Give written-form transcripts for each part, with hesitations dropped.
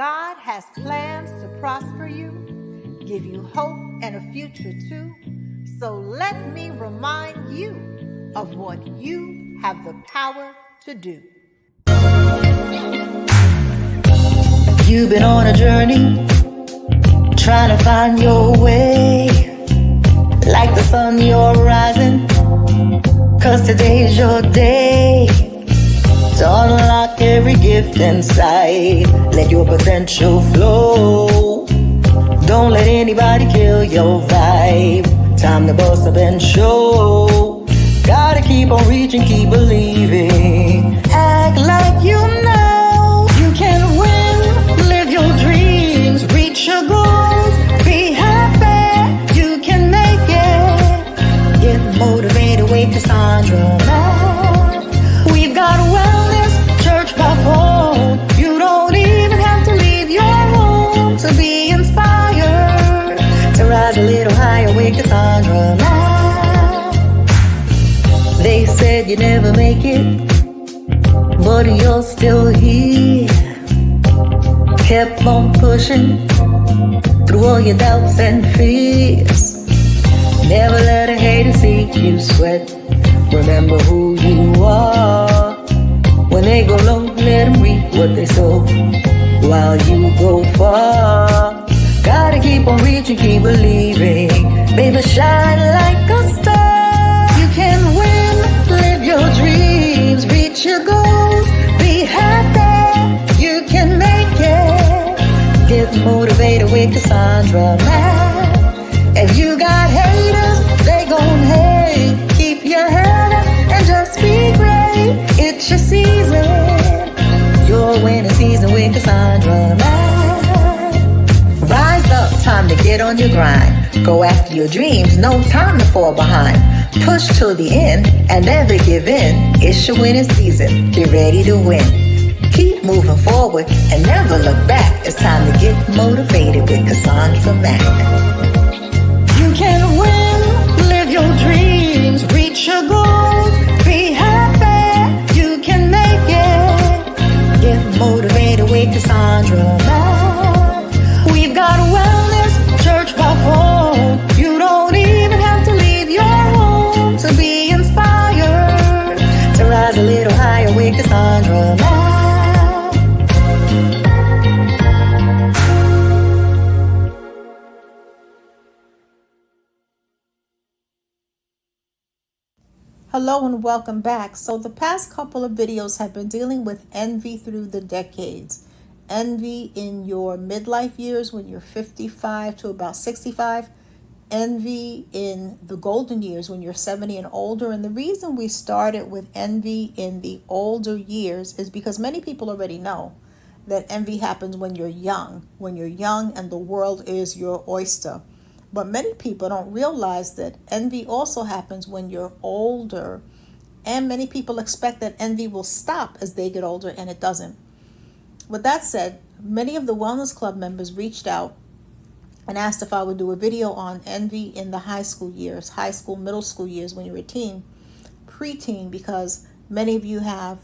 God has plans to prosper you, give you hope and a future too. So let me remind you of what you have the power to do. You've been on a journey, trying to find your way. Like the sun, you're rising, 'cause today's your day to unlock every gift inside. Let your potential flow. Don't let anybody kill your vibe. Time to bust up and show. Gotta keep on reaching, keep believing. Act like you know you can win. Live your dreams, reach your goals. Be happy, you can make it. Get motivated with Cassandra. We've got wellness, church by phone. You don't even have to leave your home to be inspired. To rise a little higher with Cassandra. They said you'd never make it, but you're still here. Kept on pushing through all your doubts and fears. Never let a hater see you sweat. Remember who you are. When they go low, let them reap what they sow while you go far. Gotta keep on reaching, keep believing. Baby, shine like a star. You can win, live your dreams, reach your goals. Be happy, you can make it. Get motivated with Cassandra. If you got haters, they gon' hate. Keep your head up and just be great. It's your season, your winning season with Cassandra. Rise up, time to get on your grind. Go after your dreams, no time to fall behind. Push till the end and never give in. It's your winning season, get ready to win. Keep moving forward and never look back. It's time to get motivated with Cassandra Mack. You can win, live your dreams, reach your goals. Be happy, you can make it. Get motivated with Cassandra Mack. We've got wellness, church by phone. You don't even have to leave your home to be inspired. To rise a little higher with Cassandra Mack. Hello and welcome back. So the past couple of videos have been dealing with envy through the decades. Envy in your midlife years when you're 55 to about 65. Envy in the golden years when you're 70 and older. And the reason we started with envy in the older years is because many people already know that envy happens when you're young. When you're young and the world is your oyster. But many people don't realize that envy also happens when you're older. And many people expect that envy will stop as they get older, and it doesn't. With that said, many of the Wellness Club members reached out and asked if I would do a video on envy in the high school years, high school, middle school years when you're a teen, preteen, because many of you have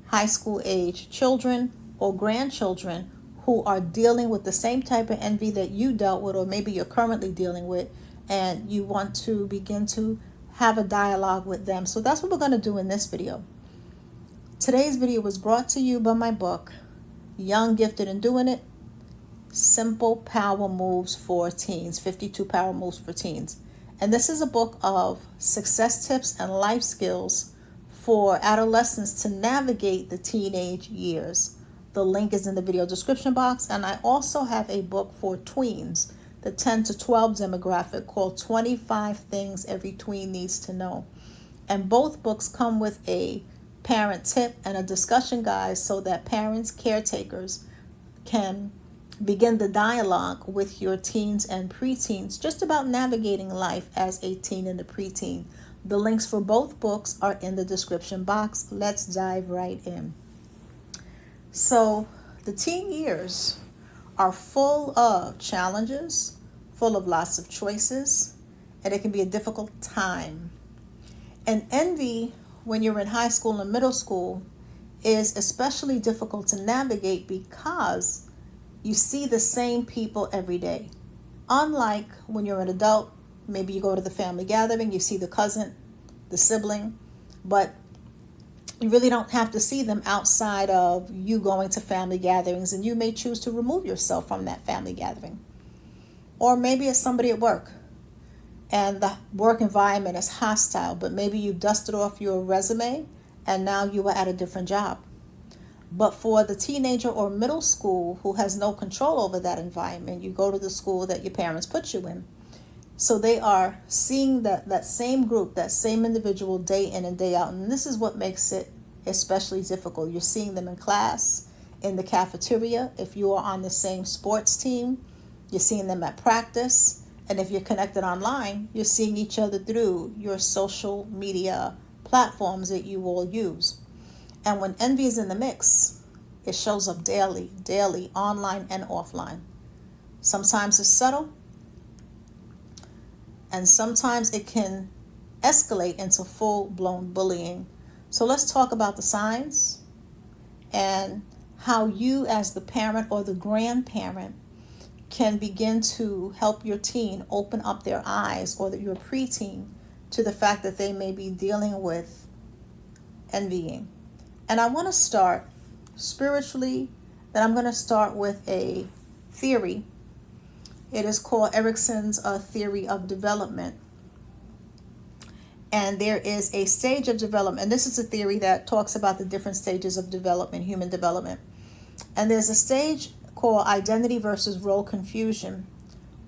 high school age children or grandchildren who are dealing with the same type of envy that you dealt with, or maybe you're currently dealing with, and you want to begin to have a dialogue with them. So that's what we're going to do in this video. Today's video was brought to you by my book, Young, Gifted, and Doing It, Simple Power Moves for Teens, 52 Power Moves for Teens. And this is a book of success tips and life skills for adolescents to navigate the teenage years. The link is in the video description box. And I also have a book for tweens, the 10 to 12 demographic, called 25 Things Every Tween Needs to Know. And both books come with a parent tip and a discussion guide so that parents, caretakers can begin the dialogue with your teens and preteens just about navigating life as a teen and a preteen. The links for both books are in the description box. Let's dive right in. So the teen years are full of challenges, full of lots of choices, and it can be a difficult time. And envy, when you're in high school and middle school, is especially difficult to navigate because You see the same people every day. Unlike when you're an adult, maybe you go to the family gathering, you see the cousin, the sibling, but you really don't have to see them outside of you going to family gatherings, and you may choose to remove yourself from that family gathering. Or maybe it's somebody at work and the work environment is hostile, but maybe you dusted off your resume and now you are at a different job. But for the teenager or middle school who has no control over that environment, you go to the school that your parents put you in. So they are seeing that same group, that same individual day in and day out. And this is what makes it especially difficult. You're seeing them in class, in the cafeteria. If you are on the same sports team, you're seeing them at practice. And if you're connected online, you're seeing each other through your social media platforms that you all use. And when envy is in the mix, it shows up daily, online and offline. Sometimes it's subtle, and sometimes it can escalate into full-blown bullying. So let's talk about the signs and how you as the parent or the grandparent can begin to help your teen open up their eyes, or your preteen, to the fact that they may be dealing with envying. And I want to start spiritually, then I'm going to start with a theory. It is called Erickson's theory of development. And there is a stage of development. And this is a theory that talks about the different stages of development, human development. And there's a stage called identity versus role confusion,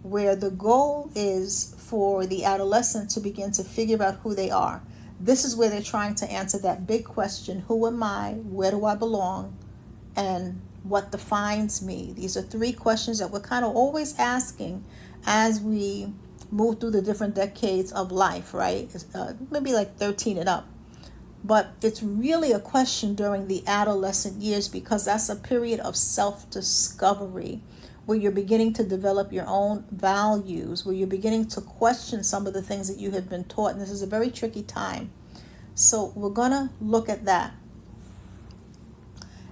where the goal is for the adolescent to begin to figure out who they are. This is where they're trying to answer that big question: who am I? Where do I belong? And what defines me? These are three questions that we're kind of always asking as we move through the different decades of life, right? Maybe like 13 and up. But it's really a question during the adolescent years, because that's a period of self-discovery, where you're beginning to develop your own values, where you're beginning to question some of the things that you have been taught. And this is a very tricky time. So we're going to look at that.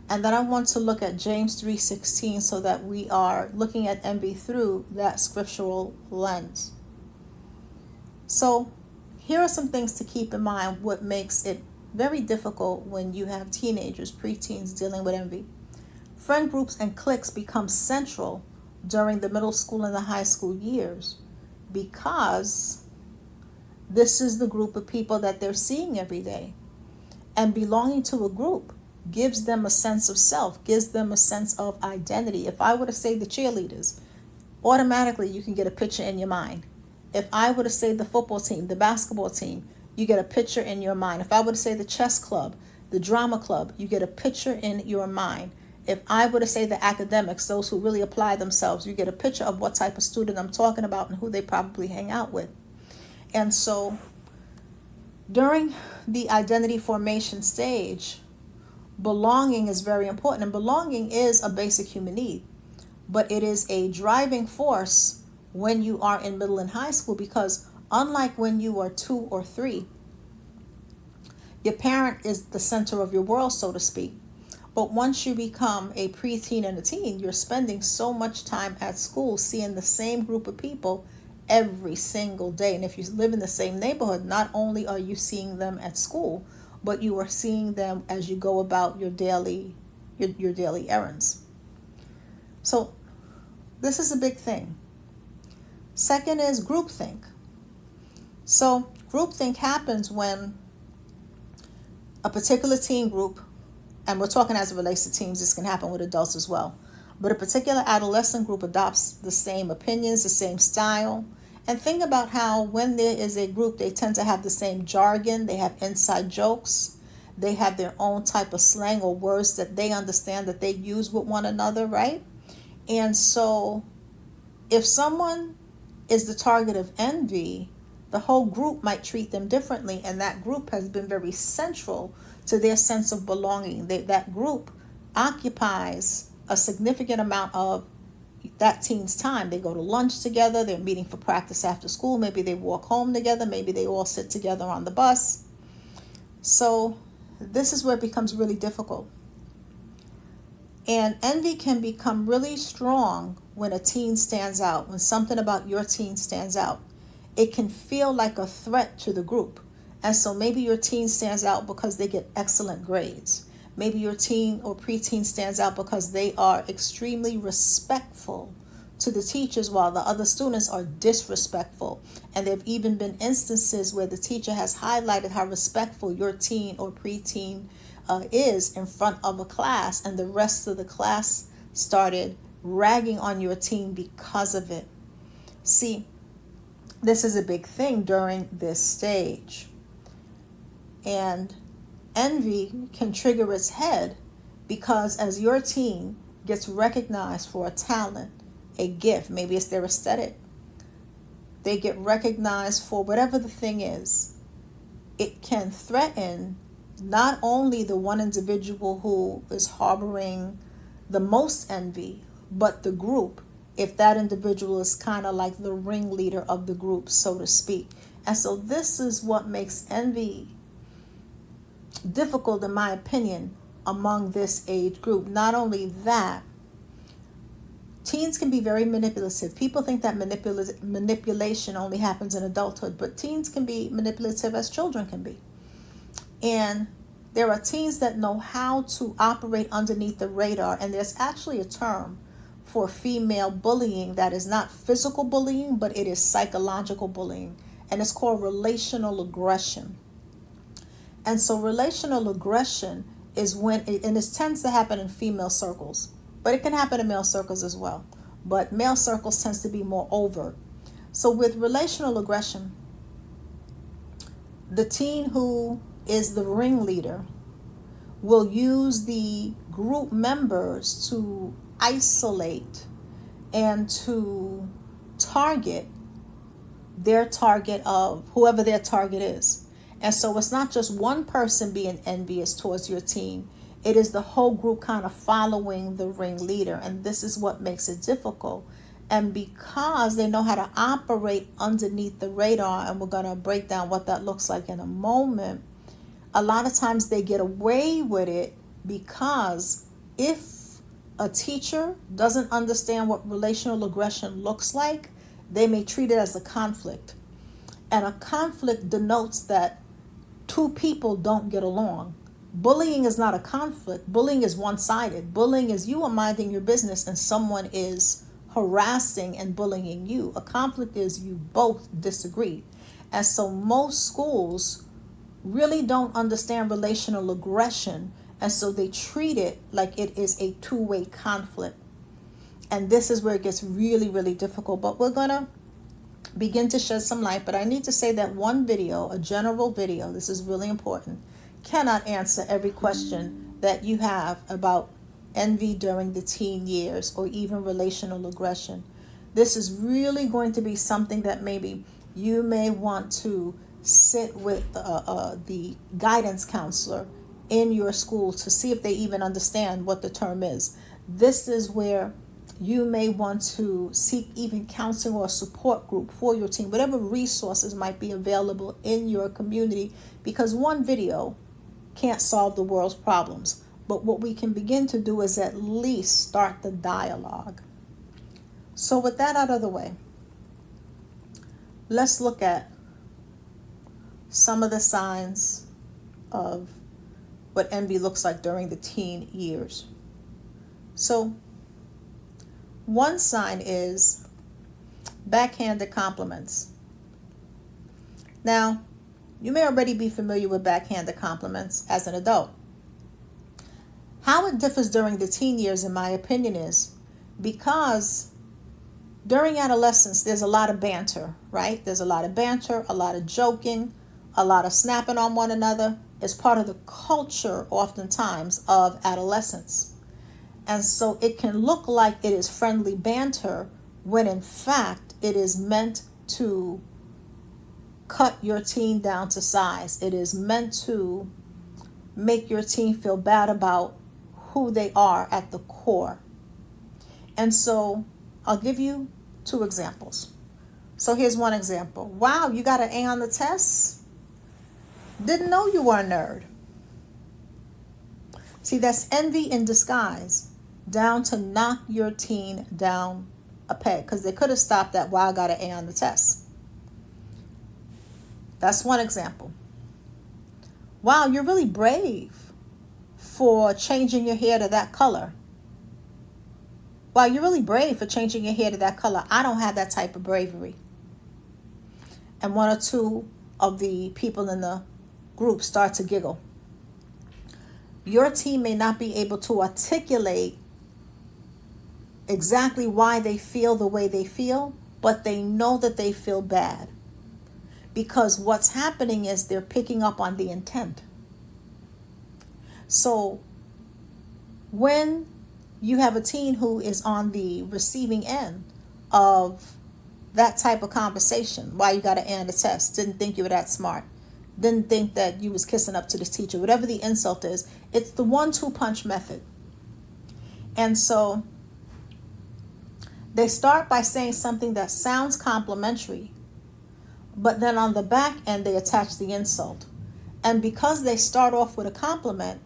And then I want to look at James 3:16, so that we are looking at envy through that scriptural lens. So here are some things to keep in mind, what makes it very difficult when you have teenagers, preteens dealing with envy. Friend groups and cliques become central during the middle school and the high school years, because this is the group of people that they're seeing every day. And belonging to a group gives them a sense of self, gives them a sense of identity. If I were to say the cheerleaders, automatically you can get a picture in your mind. If I were to say the football team, the basketball team, you get a picture in your mind. If I were to say the chess club, the drama club, you get a picture in your mind. If I were to say the academics, those who really apply themselves, you get a picture of what type of student I'm talking about and who they probably hang out with. And so during the identity formation stage, belonging is very important. And belonging is a basic human need, but it is a driving force when you are in middle and high school, because unlike when you are 2 or 3, your parent is the center of your world, so to speak. But once you become a preteen and a teen, you're spending so much time at school seeing the same group of people every single day. And if you live in the same neighborhood, not only are you seeing them at school, but you are seeing them as you go about your daily errands. So this is a big thing. Second is groupthink. So groupthink happens when a particular teen group, and we're talking as it relates to teens, this can happen with adults as well, but a particular adolescent group adopts the same opinions, the same style. And think about how when there is a group, they tend to have the same jargon, they have inside jokes, they have their own type of slang or words that they understand that they use with one another, right? And so if someone is the target of envy, the whole group might treat them differently, and that group has been very central to their sense of belonging. That group occupies a significant amount of that teen's time. They go to lunch together, they're meeting for practice after school, maybe they walk home together, maybe they all sit together on the bus. So this is where it becomes really difficult. And envy can become really strong when a teen stands out, when something about your teen stands out. It can feel like a threat to the group. And so maybe your teen stands out because they get excellent grades. Maybe your teen or preteen stands out because they are extremely respectful to the teachers while the other students are disrespectful. And there have even been instances where the teacher has highlighted how respectful your teen or preteen is in front of a class, and the rest of the class started ragging on your teen because of it. See, this is a big thing during this stage. And envy can trigger its head because as your teen gets recognized for a talent, a gift, maybe it's their aesthetic, they get recognized for whatever the thing is, it can threaten not only the one individual who is harboring the most envy, but the group, if that individual is kind of like the ringleader of the group, so to speak. And so this is what makes envy difficult, in my opinion, among this age group. Not only that, teens can be very manipulative. People think that manipulation only happens in adulthood, but teens can be manipulative as children can be. And there are teens that know how to operate underneath the radar, and there's actually a term for female bullying that is not physical bullying, but it is psychological bullying, and it's called relational aggression. And so relational aggression is when, and it tends to happen in female circles, but it can happen in male circles as well. But male circles tends to be more overt. So with relational aggression, the teen who is the ringleader will use the group members to isolate and to target their target of whoever their target is. And so it's not just one person being envious towards your teen. It is the whole group kind of following the ringleader. And this is what makes it difficult. And because they know how to operate underneath the radar, and we're going to break down what that looks like in a moment, a lot of times they get away with it because if a teacher doesn't understand what relational aggression looks like, they may treat it as a conflict. And a conflict denotes that two people don't get along. Bullying is not a conflict. Bullying is one-sided. Bullying is you are minding your business and someone is harassing and bullying you. A conflict is you both disagree. And so most schools really don't understand relational aggression, and so they treat it like it is a two-way conflict. And this is where it gets really, really difficult. But we're going to begin to shed some light. But I need to say that one video, a general video, this is really important, cannot answer every question that you have about envy during the teen years or even relational aggression. This is really going to be something that maybe you may want to sit with the guidance counselor in your school to see if they even understand what the term is. This is where you may want to seek even counseling or a support group for your teen, whatever resources might be available in your community, because one video can't solve the world's problems. But what we can begin to do is at least start the dialogue. So with that out of the way, let's look at some of the signs of what envy looks like during the teen years. So one sign is backhanded compliments. Now, you may already be familiar with backhanded compliments as an adult. How it differs during the teen years, in my opinion, is because during adolescence, there's a lot of banter, right? There's a lot of banter, a lot of joking, a lot of snapping on one another. It's part of the culture, oftentimes, of adolescence. And so it can look like it is friendly banter when, in fact, it is meant to cut your teen down to size. It is meant to make your teen feel bad about who they are at the core. And so I'll give you two examples. So here's one example. Wow, you got an A on the test? Didn't know you were a nerd. See, that's envy in disguise. down to knock your teen down a peg, because they could have stopped at, well, I got an A on the test. That's one example. Wow, you're really brave for changing your hair to that color. Wow, you're really brave for changing your hair to that color. I don't have that type of bravery. And one or two of the people in the group start to giggle. Your team may not be able to articulate exactly why they feel the way they feel, but they know that they feel bad. Because what's happening is they're picking up on the intent. So when you have a teen who is on the receiving end of that type of conversation, why you got to end the test, didn't think you were that smart, didn't think that you was kissing up to this teacher, whatever the insult is, it's the 1-2 punch method. And so they start by saying something that sounds complimentary, but then on the back end they attach the insult. And because they start off with a compliment,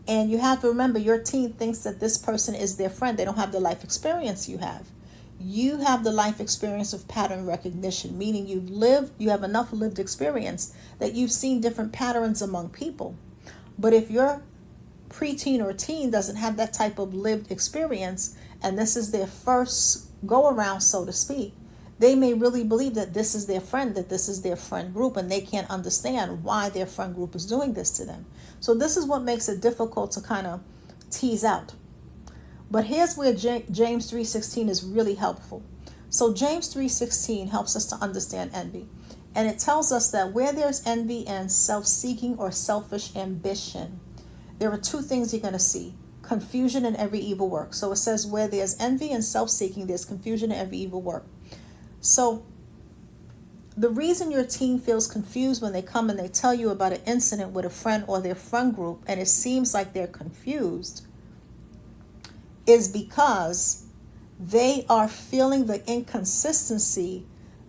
and you have to remember, your teen thinks that this person is their friend. They don't have the life experience you have. You have the life experience of pattern recognition, meaning you have enough lived experience that you've seen different patterns among people. But if your preteen or teen doesn't have that type of lived experience, and this is their first go around, so to speak, they may really believe that this is their friend, that this is their friend group, and they can't understand why their friend group is doing this to them. So this is what makes it difficult to kind of tease out. But here's where James 3:16 is really helpful. So James 3:16 helps us to understand envy. And it tells us that where there's envy and self-seeking or selfish ambition, there are two things you're going to see: confusion and every evil work. So it says where there's envy and self-seeking, there's confusion and every evil work. So the reason your teen feels confused when they come and they tell you about an incident with a friend or their friend group, and it seems like they're confused, is because they are feeling the inconsistency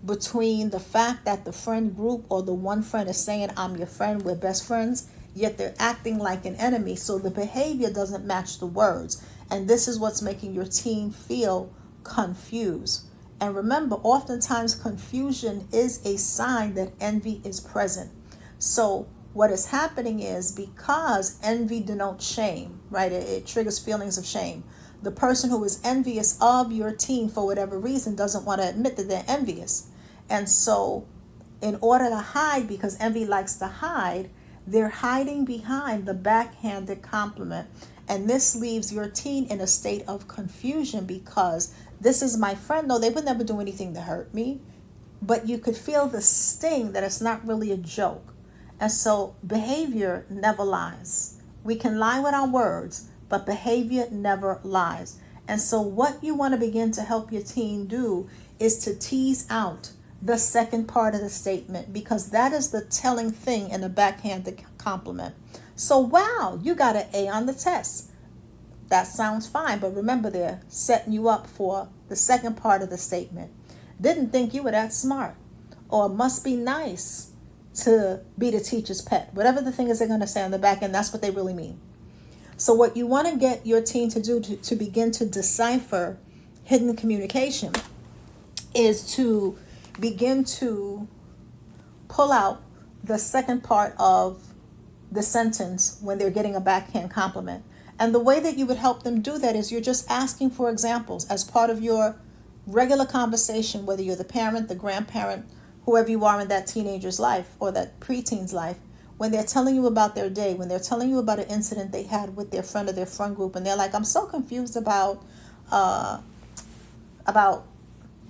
between the fact that the friend group or the one friend is saying, I'm your friend, we're best friends, yet they're acting like an enemy. So the behavior doesn't match the words. And this is what's making your teen feel confused. And remember, oftentimes confusion is a sign that envy is present. So what is happening is, because envy denotes shame, right? It triggers feelings of shame. The person who is envious of your teen for whatever reason doesn't want to admit that they're envious. And so in order to hide, because envy likes to hide, they're hiding behind the backhanded compliment. And this leaves your teen in a state of confusion, because this is my friend. No, they would never do anything to hurt me. But you could feel the sting that it's not really a joke. And so behavior never lies. We can lie with our words, but behavior never lies. And so what you want to begin to help your teen do is to tease out the second part of the statement, because that is the telling thing in a backhanded compliment. So, wow, you got an A on the test. That sounds fine, but remember, they're setting you up for the second part of the statement. Didn't think you were that smart, or must be nice to be the teacher's pet. Whatever the thing is they're going to say on the back end, that's what they really mean. So what you want to get your teen to do to begin to decipher hidden communication is to begin to pull out the second part of the sentence when they're getting a backhand compliment. And the way that you would help them do that is you're just asking for examples as part of your regular conversation, whether you're the parent, the grandparent, whoever you are in that teenager's life or that preteen's life. When they're telling you about their day, when they're telling you about an incident they had with their friend or their friend group, and they're like, I'm so confused about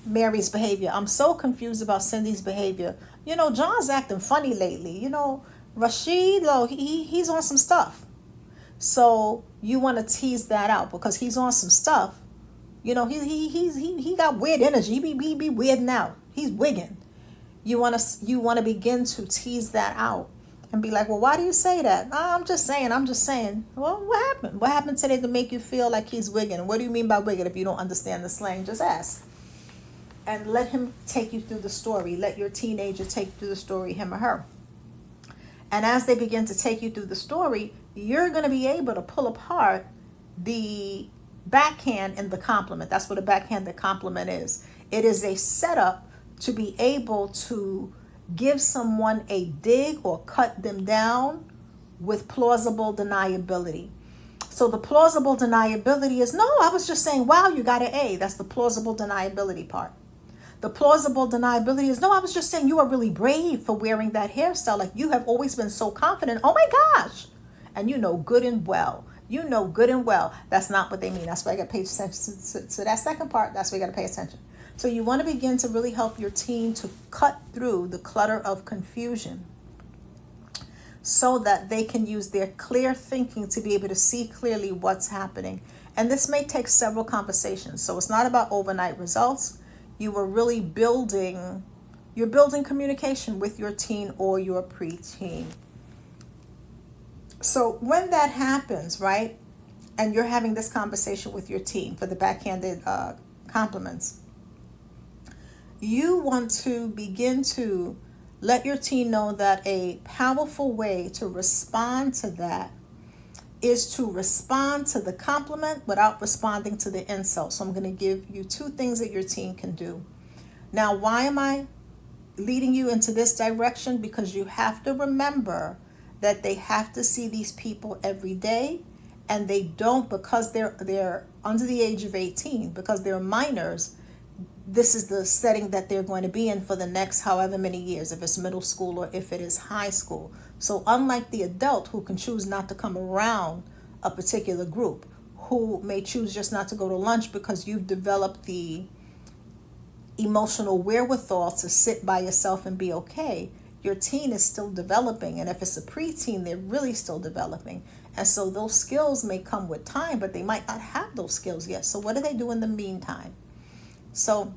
Mary's behavior. I'm so confused about Cindy's behavior. You know, John's acting funny lately. You know, Rashid, he's on some stuff. So you want to tease that out because he's on some stuff. You know, he got weird energy. He be weirding out. He's wigging. You want to begin to tease that out and be like, well, why do you say that? Oh, I'm just saying. Well, what happened? What happened today to make you feel like he's wigging? What do you mean by wigging? If you don't understand the slang, just ask. And let him take you through the story. Let your teenager take you through the story, him or her. And as they begin to take you through the story, you're going to be able to pull apart the backhand in the compliment. That's what a backhanded compliment is. It is a setup to be able to give someone a dig or cut them down with plausible deniability. So the plausible deniability is, no, I was just saying, wow, you got an A. That's the plausible deniability part. The plausible deniability is, no, I was just saying you are really brave for wearing that hairstyle. Like, you have always been so confident. Oh my gosh. And you know good and well. You know good and well. That's not what they mean. That's why I got to pay attention to that second part. That's why you got to pay attention. So you want to begin to really help your teen to cut through the clutter of confusion so that they can use their clear thinking to be able to see clearly what's happening. And this may take several conversations. So it's not about overnight results. You are really building communication with your teen or your preteen. So when that happens, right, and you're having this conversation with your teen for the backhanded compliments, you want to begin to let your teen know that a powerful way to respond to that is to respond to the compliment without responding to the insult. So I'm going to give you two things that your teen can do. Now, why am I leading you into this direction? Because you have to remember that they have to see these people every day, and they don't, because they're under the age of 18, because they're minors. This is the setting that they're going to be in for the next however many years, if it's middle school or if it is high school. So unlike the adult who can choose not to come around a particular group, who may choose just not to go to lunch because you've developed the emotional wherewithal to sit by yourself and be okay, your teen is still developing. And if it's a preteen, they're really still developing. And so those skills may come with time, but they might not have those skills yet. So what do they do in the meantime? So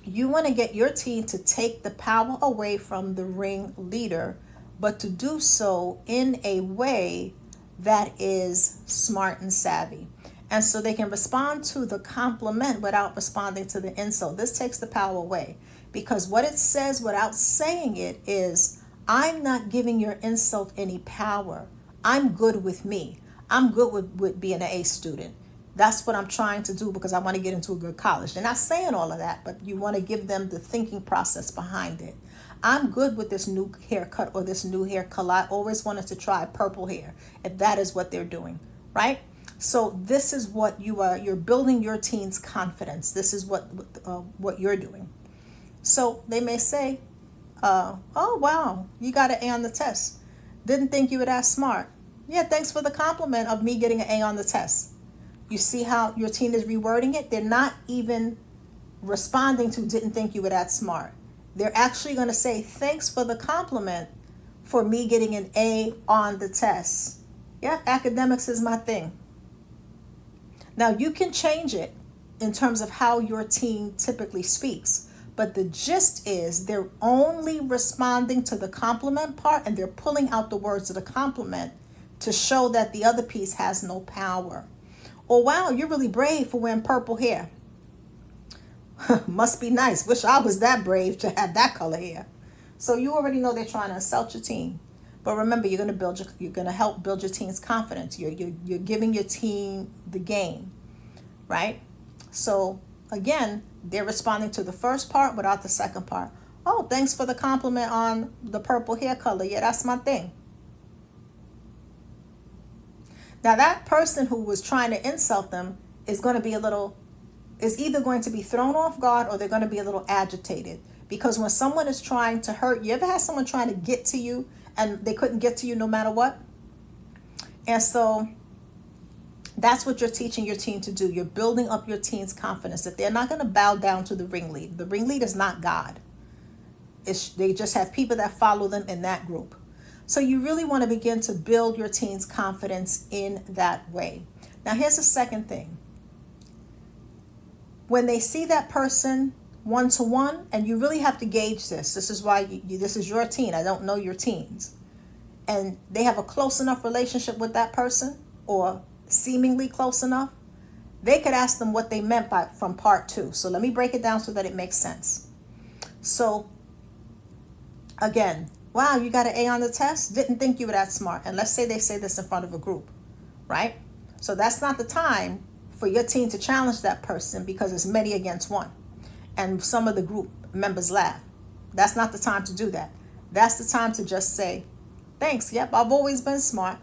you want to get your teen to take the power away from the ringleader, but to do so in a way that is smart and savvy. And so they can respond to the compliment without responding to the insult. This takes the power away, because what it says without saying it is, I'm not giving your insult any power. I'm good with me. I'm good with being an A student. That's what I'm trying to do because I want to get into a good college. They're not saying all of that, but you want to give them the thinking process behind it. I'm good with this new haircut or this new hair color. I always wanted to try purple hair, if that is what they're doing, right? So this is what you are. You're building your teen's confidence. This is what you're doing. So they may say, oh, wow, you got an A on the test. Didn't think you were that smart. Yeah, thanks for the compliment of me getting an A on the test. You see how your teen is rewording it? They're not even responding to didn't think you were that smart. They're actually going to say, thanks for the compliment for me getting an A on the test. Yeah, academics is my thing. Now, you can change it in terms of how your teen typically speaks, but the gist is they're only responding to the compliment part, and they're pulling out the words of the compliment to show that the other piece has no power. Or, wow, you're really brave for wearing purple hair. Must be nice. Wish I was that brave to have that color hair. So you already know they're trying to insult your teen. But remember, you're going to help build your teen's confidence. You're giving your teen the game, right? So again, they're responding to the first part without the second part. Oh, thanks for the compliment on the purple hair color. Yeah, that's my thing. Now that person who was trying to insult them is either going to be thrown off guard, or they're going to be a little agitated. Because when someone is trying to hurt you, ever had someone trying to get to you and they couldn't get to you no matter what? And so that's what you're teaching your teen to do. You're building up your teen's confidence that they're not going to bow down to the ringleader. The ringleader is not God. They just have people that follow them in that group. So you really want to begin to build your teen's confidence in that way. Now, here's the second thing. When they see that person one-to-one, and you really have to gauge this. This is why this is your teen. I don't know your teens. And they have a close enough relationship with that person, or seemingly close enough, they could ask them what they meant from part 2. So let me break it down so that it makes sense. So again, wow, you got an A on the test? Didn't think you were that smart. And let's say they say this in front of a group, right? So that's not the time for your teen to challenge that person because it's many against one. And some of the group members laugh. That's not the time to do that. That's the time to just say, thanks, yep, I've always been smart.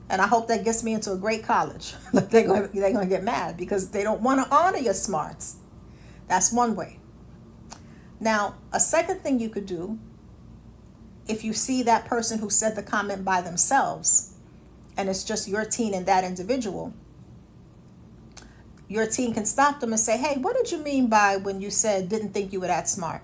And I hope that gets me into a great college. They're going to get mad because they don't want to honor your smarts. That's one way. Now, a second thing you could do, if you see that person who said the comment by themselves, and it's just your teen and that individual, your teen can stop them and say, hey, what did you mean by when you said didn't think you were that smart?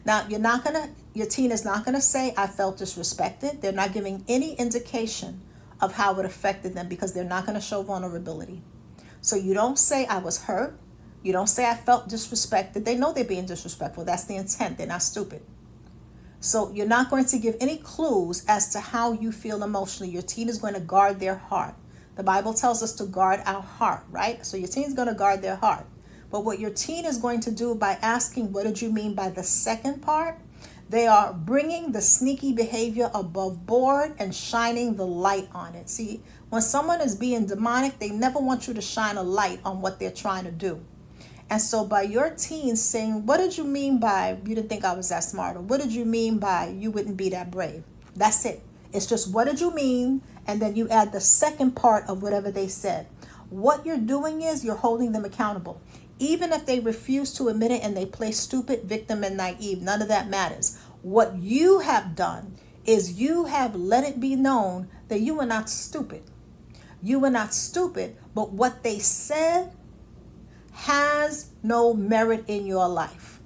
Now, your teen is not going to say, I felt disrespected. They're not giving any indication of how it affected them because they're not going to show vulnerability. So you don't say, I was hurt. You don't say, I felt disrespected. They know they're being disrespectful. That's the intent. They're not stupid. So you're not going to give any clues as to how you feel emotionally. Your teen is going to guard their heart. The Bible tells us to guard our heart, right? So your teen is going to guard their heart. But what your teen is going to do by asking, what did you mean by the second part? They are bringing the sneaky behavior above board and shining the light on it. See, when someone is being demonic, they never want you to shine a light on what they're trying to do. And so by your teen saying, what did you mean by you didn't think I was that smart? Or what did you mean by you wouldn't be that brave? That's it. It's just, what did you mean? And then you add the second part of whatever they said. What you're doing is you're holding them accountable. Even if they refuse to admit it and they play stupid, victim, and naive, none of that matters. What you have done is you have let it be known that you were not stupid. You were not stupid, but what they said has no merit in your life.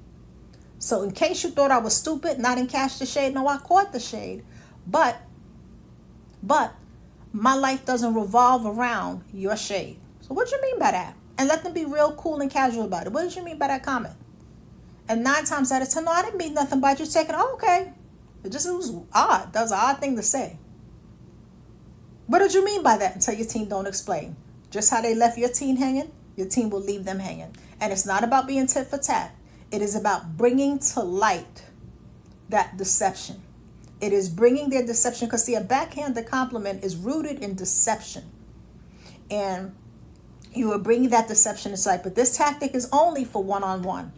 So in case you thought I was stupid, not in catch the shade, no, I caught the shade. But my life doesn't revolve around your shade. So what do you mean by that? And let them be real cool and casual about it. What did you mean by that comment? And 9 times out of 10, no, I didn't mean nothing by you taking, oh, okay. It was odd. That was an odd thing to say. What did you mean by that? Until your teen don't explain. Just how they left your teen hanging, your teen will leave them hanging. And it's not about being tit for tat. It is about bringing to light that deception. It is bringing their deception, because see, a backhanded compliment is rooted in deception. And you are bringing that deception to sight. But this tactic is only for one-on-one.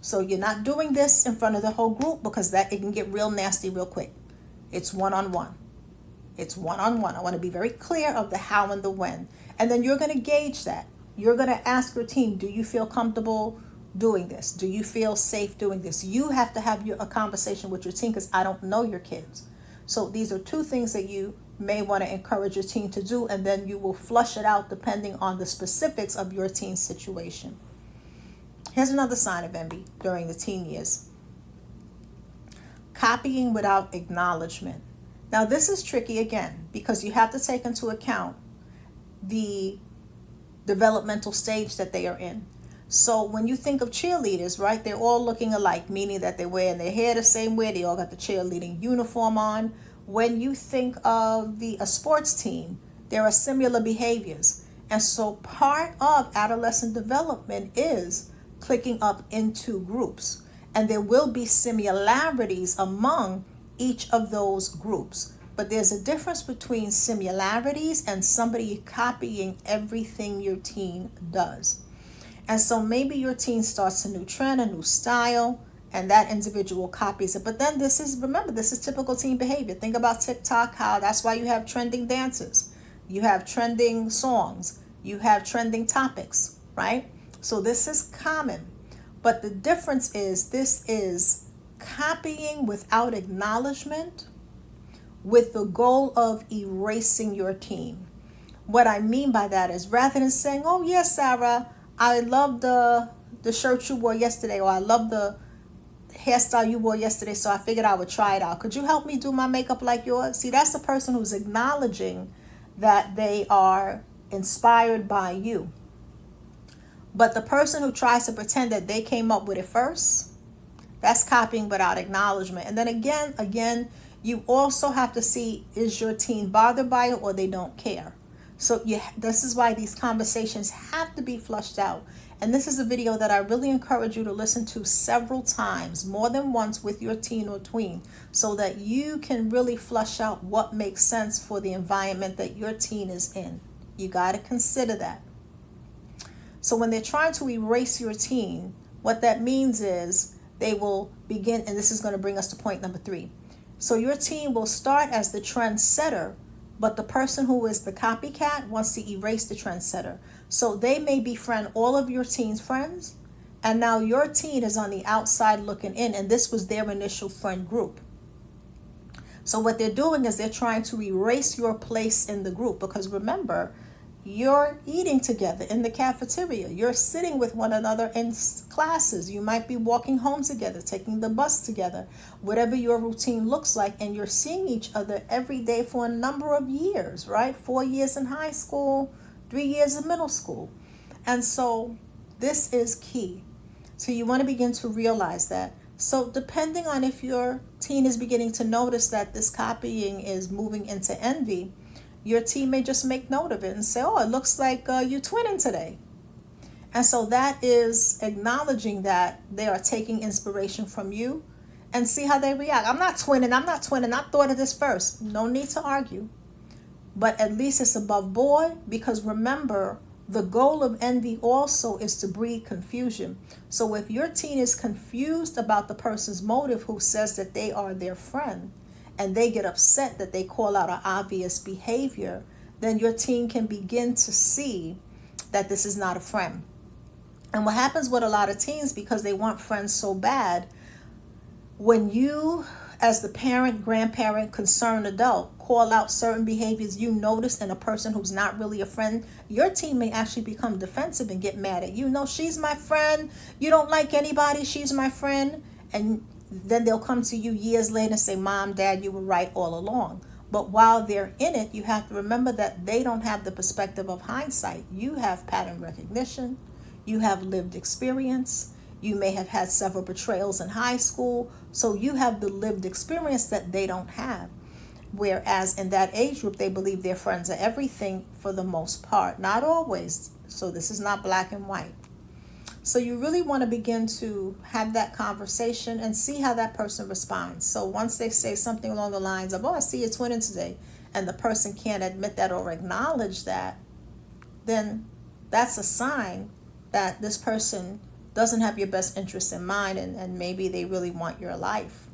So you're not doing this in front of the whole group, because that it can get real nasty real quick. It's one-on-one. It's one-on-one. I want to be very clear of the how and the when. And then you're going to gauge that. You're going to ask your team, do you feel comfortable doing this? Do you feel safe doing this? You have to have a conversation with your team, because I don't know your kids. So these are 2 things that you may want to encourage your team to do, and then you will flush it out depending on the specifics of your teen's situation. Here's another sign of envy during the teen years. Copying without acknowledgement. Now this is tricky again, because you have to take into account the developmental stage that they are in. So when you think of cheerleaders, right, they're all looking alike, meaning that they're wearing their hair the same way, they all got the cheerleading uniform on. When you think of a sports team, there are similar behaviors. And so part of adolescent development is clicking up into groups. And there will be similarities among each of those groups. But there's a difference between similarities and somebody copying everything your teen does. And so maybe your teen starts a new trend, a new style, and that individual copies it. But then this is typical teen behavior. Think about TikTok, how that's why you have trending dances. You have trending songs. You have trending topics, right? So this is common. But the difference is this is copying without acknowledgement with the goal of erasing your teen. What I mean by that is, rather than saying, oh, yes, Sarah, I love the shirt you wore yesterday, or I love the hairstyle you wore yesterday, so I figured I would try it out. Could you help me do my makeup like yours? See, that's the person who's acknowledging that they are inspired by you. But the person who tries to pretend that they came up with it first, that's copying without acknowledgement. And then again, you also have to see, is your teen bothered by it or they don't care? So this is why these conversations have to be flushed out. And this is a video that I really encourage you to listen to several times, more than once, with your teen or tween, so that you can really flush out what makes sense for the environment that your teen is in. You got to consider that. So when they're trying to erase your teen, what that means is they will begin, and this is going to bring us to point number 3. So your teen will start as the trendsetter, but the person who is the copycat wants to erase the trendsetter. So they may befriend all of your teen's friends, and now your teen is on the outside looking in, and this was their initial friend group. So what they're doing is they're trying to erase your place in the group, because remember, you're eating together in the cafeteria. You're sitting with one another in classes. You might be walking home together, taking the bus together, whatever your routine looks like. And you're seeing each other every day for a number of years, right? 4 years in high school, 3 years in middle school. And so this is key. So you want to begin to realize that. So depending on if your teen is beginning to notice that this copying is moving into envy, your team may just make note of it and say, oh, it looks like you're twinning today. And so that is acknowledging that they are taking inspiration from you, and see how they react. I'm not twinning. I thought of this first. No need to argue. But at least it's above board, because remember, the goal of envy also is to breed confusion. So if your teen is confused about the person's motive who says that they are their friend, and they get upset that they call out an obvious behavior, then your teen can begin to see that this is not a friend. And what happens with a lot of teens, because they want friends so bad, when you, as the parent, grandparent, concerned adult, call out certain behaviors you notice in a person who's not really a friend, your teen may actually become defensive and get mad at you. No, she's my friend. You don't like anybody. She's my friend. And then they'll come to you years later and say, Mom, Dad, you were right all along. But while they're in it, you have to remember that they don't have the perspective of hindsight. You have pattern recognition. You have lived experience. You may have had several betrayals in high school. So you have the lived experience that they don't have. Whereas in that age group, they believe their friends are everything for the most part. Not always. So this is not black and white. So you really want to begin to have that conversation and see how that person responds. So once they say something along the lines of, oh, I see you're twinning today, and the person can't admit that or acknowledge that, then that's a sign that this person doesn't have your best interest in mind, and maybe they really want your life.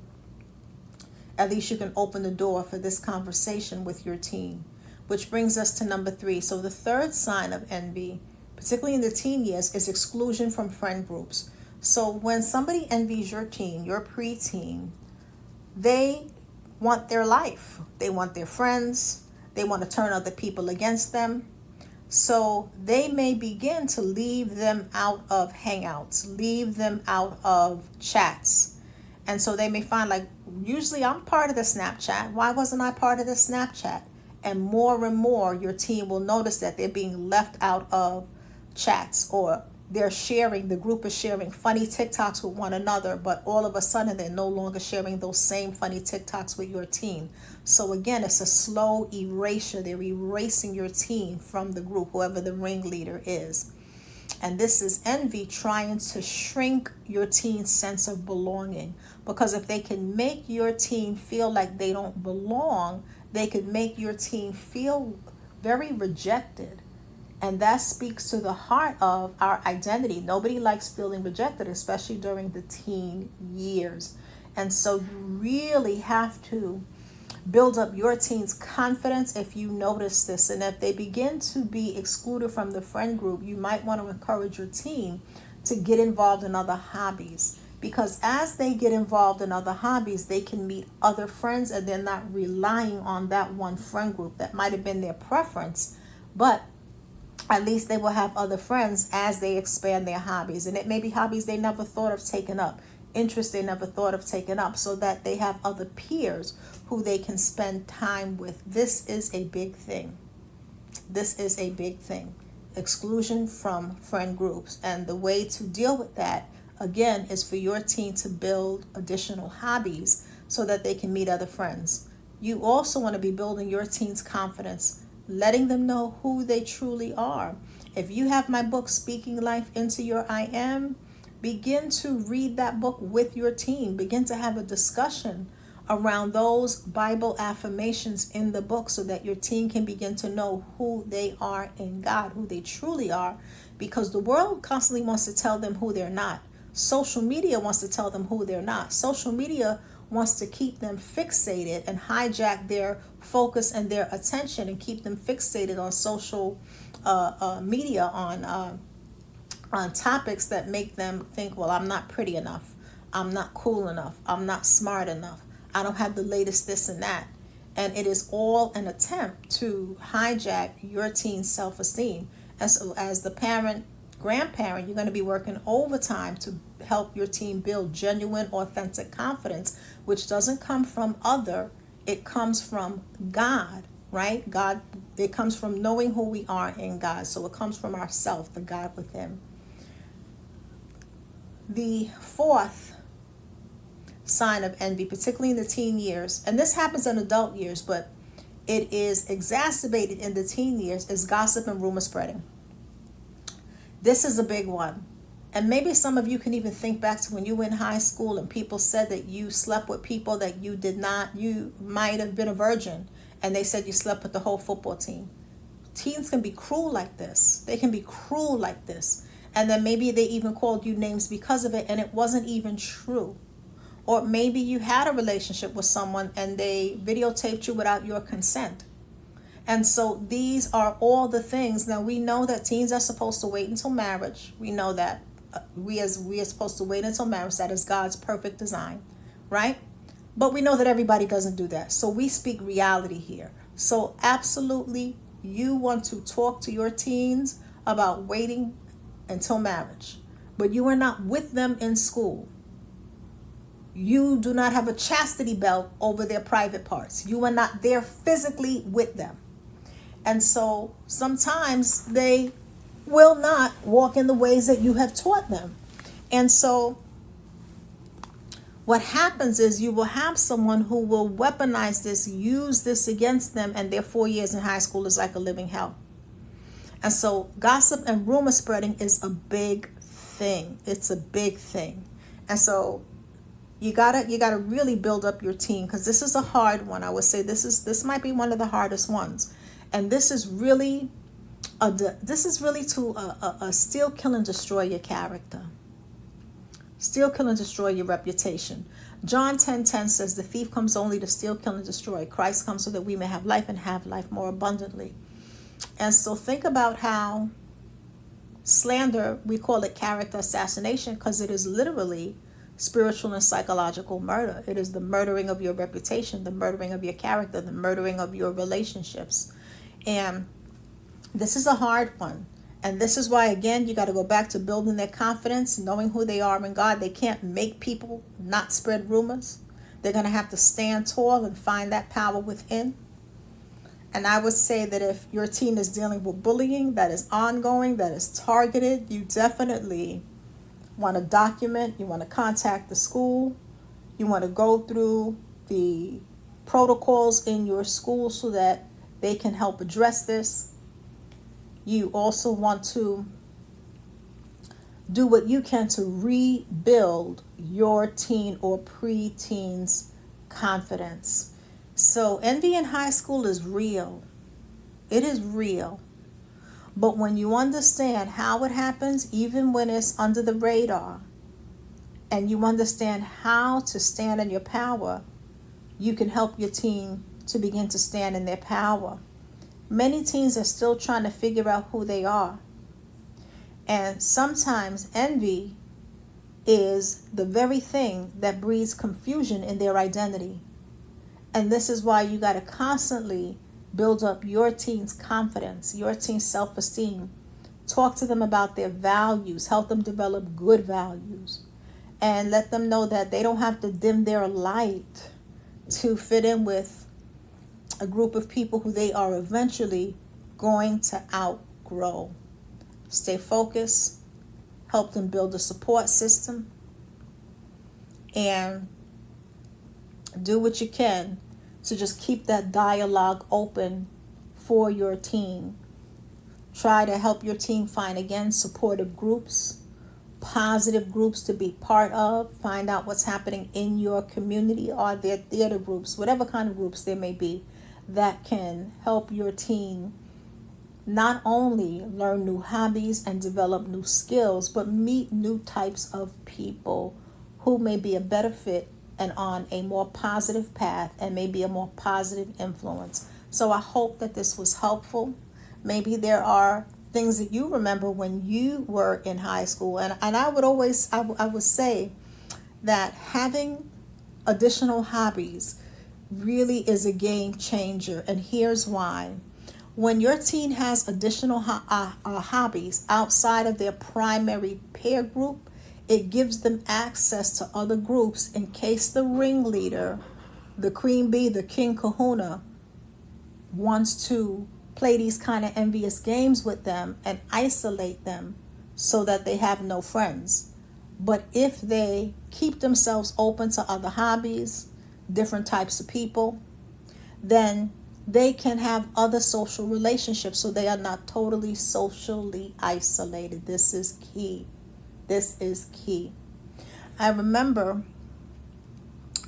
At least you can open the door for this conversation with your teen. Which brings us to number 3. So the third sign of envy, particularly in the teen years, is exclusion from friend groups. So when somebody envies your teen, your preteen, they want their life. They want their friends. They want to turn other people against them. So they may begin to leave them out of hangouts, leave them out of chats. And so they may find, like, usually I'm part of the Snapchat. Why wasn't I part of the Snapchat? And more, your teen will notice that they're being left out of chats, or the group is sharing funny TikToks with one another, but all of a sudden they're no longer sharing those same funny TikToks with your teen. So again, it's a slow erasure. They're erasing your teen from the group, whoever the ringleader is. And this is envy trying to shrink your teen's sense of belonging. Because if they can make your teen feel like they don't belong, they could make your teen feel very rejected. And that speaks to the heart of our identity. Nobody likes feeling rejected, especially during the teen years. And so you really have to build up your teen's confidence if you notice this. And if they begin to be excluded from the friend group, you might want to encourage your teen to get involved in other hobbies. Because as they get involved in other hobbies, they can meet other friends, and they're not relying on that one friend group that might have been their preference. But at least they will have other friends as they expand their hobbies. And it may be hobbies they never thought of taking up, interests they never thought of taking up, so that they have other peers who they can spend time with. This is a big thing. This is a big thing. Exclusion from friend groups. And the way to deal with that, again, is for your teen to build additional hobbies so that they can meet other friends. You also want to be building your teen's confidence, letting them know who they truly are. If you have my book, Speaking Life into Your I Am, begin to read that book with your teen. Begin to have a discussion around those Bible affirmations in the book so that your teen can begin to know who they are in God, who they truly are. because the world constantly wants to tell them who they're not. Social media wants to tell them who they're not. Social media wants to keep them fixated and hijack their focus and their attention and keep them fixated on social media, on topics that make them think, well, I'm not pretty enough, I'm not cool enough, I'm not smart enough, I don't have the latest this and that. And it is all an attempt to hijack your teen's self-esteem. And so as the parent, grandparent, you're going to be working overtime to help your teen build genuine, authentic confidence, which doesn't come from other, it comes from God, right? God, it comes from knowing who we are in God. So it comes from ourself, the God within. The fourth sign of envy, particularly in the teen years, and this happens in adult years, but it is exacerbated in the teen years, is gossip and rumor spreading. This is a big one. And maybe some of you can even think back to when you were in high school and people said that you slept with people that you did not. You might have been a virgin and they said you slept with the whole football team. Teens can be cruel like this. They can be cruel like this. And then maybe they even called you names because of it and it wasn't even true. Or maybe you had a relationship with someone and they videotaped you without your consent. And so these are all the things. Now we know that teens are supposed to wait until marriage. We know that we are supposed to wait until marriage. That is God's perfect design, right? But we know that everybody doesn't do that. So we speak reality here. So absolutely, you want to talk to your teens about waiting until marriage, but you are not with them in school. You do not have a chastity belt over their private parts. You are not there physically with them. And so sometimes they will not walk in the ways that you have taught them. And so what happens is you will have someone who will weaponize this, use this against them, and their 4 years in high school is like a living hell. And so gossip and rumor spreading is a big thing. It's a big thing. And so you gotta really build up your team, because this is a hard one. I would say this might be one of the hardest ones. And this is really to steal, kill, and destroy your character. Steal, kill, and destroy your reputation. John 10:10 says, the thief comes only to steal, kill, and destroy. Christ comes so that we may have life and have life more abundantly. And so think about how slander, we call it character assassination, because it is literally spiritual and psychological murder. It is the murdering of your reputation, the murdering of your character, the murdering of your relationships. And this is a hard one. And this is why, again, you got to go back to building their confidence, knowing who they are in God. They can't make people not spread rumors. They're going to have to stand tall and find that power within. And I would say that if your teen is dealing with bullying that is ongoing, that is targeted, you definitely want to document. You want to contact the school. You want to go through the protocols in your school so that they can help address this. You also want to do what you can to rebuild your teen or pre-teen's confidence. So envy in high school is real. It is real. But when you understand how it happens, even when it's under the radar, and you understand how to stand in your power, you can help your teen to begin to stand in their power. Many teens are still trying to figure out who they are. And sometimes envy is the very thing that breeds confusion in their identity. And this is why you got to constantly build up your teen's confidence, your teen's self-esteem. Talk to them about their values. Help them develop good values. And let them know that they don't have to dim their light to fit in with a group of people who they are eventually going to outgrow. Stay focused. Help them build a support system. And do what you can to just keep that dialogue open for your teen. Try to help your teen find, again, supportive groups, positive groups to be part of. Find out what's happening in your community. Are there theater groups, whatever kind of groups there may be, that can help your teen not only learn new hobbies and develop new skills, but meet new types of people who may be a better fit and on a more positive path and maybe a more positive influence. So I hope that this was helpful. Maybe there are things that you remember when you were in high school. And I would say that having additional hobbies really is a game changer. And here's why. When your teen has additional hobbies outside of their primary peer group, it gives them access to other groups in case the ringleader, the queen bee, the king kahuna, wants to play these kind of envious games with them and isolate them so that they have no friends. But if they keep themselves open to other hobbies, different types of people, then they can have other social relationships so they are not totally socially isolated. This is key. This is key. I remember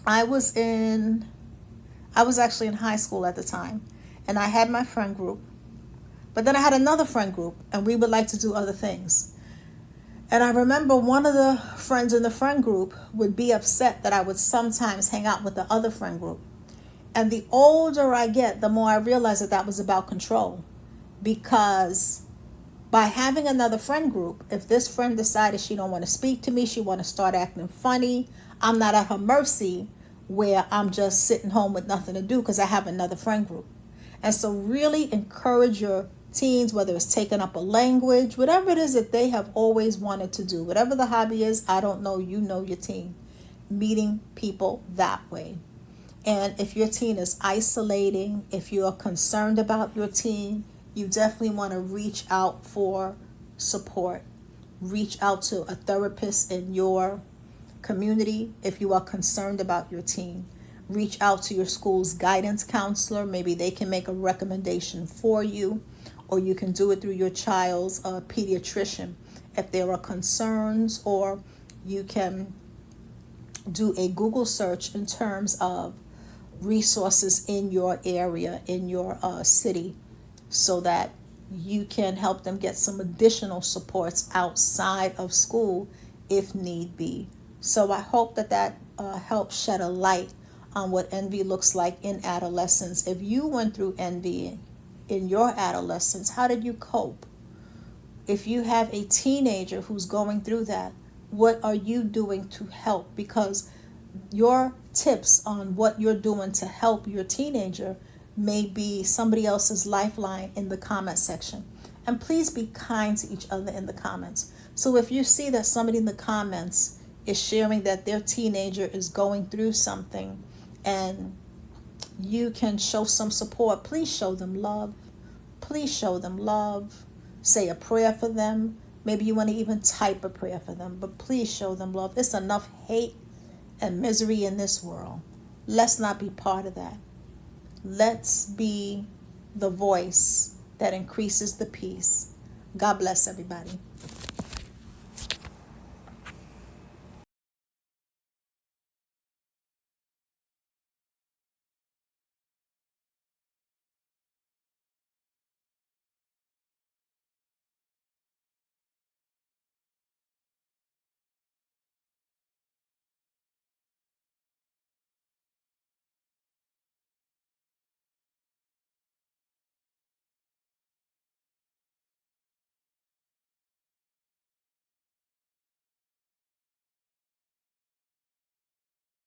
I was actually in high school at the time, and I had my friend group, but then I had another friend group, and we would like to do other things. And I remember one of the friends in the friend group would be upset that I would sometimes hang out with the other friend group. And the older I get, the more I realize that was about control. Because by having another friend group, if this friend decided she don't want to speak to me, she want to start acting funny, I'm not at her mercy where I'm just sitting home with nothing to do because I have another friend group. And so really encourage your teens, whether it's taking up a language, whatever it is that they have always wanted to do, whatever the hobby is, I don't know, you know your teen, meeting people that way. And if your teen is isolating, if you are concerned about your teen, you definitely want to reach out for support. Reach out to a therapist in your community if you are concerned about your teen. Reach out to your school's guidance counselor. Maybe they can make a recommendation for you, or you can do it through your child's pediatrician if there are concerns, or you can do a Google search in terms of resources in your area, in your city, so that you can help them get some additional supports outside of school if need be. So I hope that helps shed a light on what envy looks like in adolescence. If you went through envy in your adolescence, how did you cope? If you have a teenager who's going through that, what are you doing to help? Because your tips on what you're doing to help your teenager may be somebody else's lifeline in the comment section. And please be kind to each other in the comments. So if you see that somebody in the comments is sharing that their teenager is going through something and you can show some support, please show them love. Please show them love. Say a prayer for them. Maybe you want to even type a prayer for them, but please show them love. It's enough hate and misery in this world. Let's not be part of that. Let's be the voice that increases the peace. God bless everybody.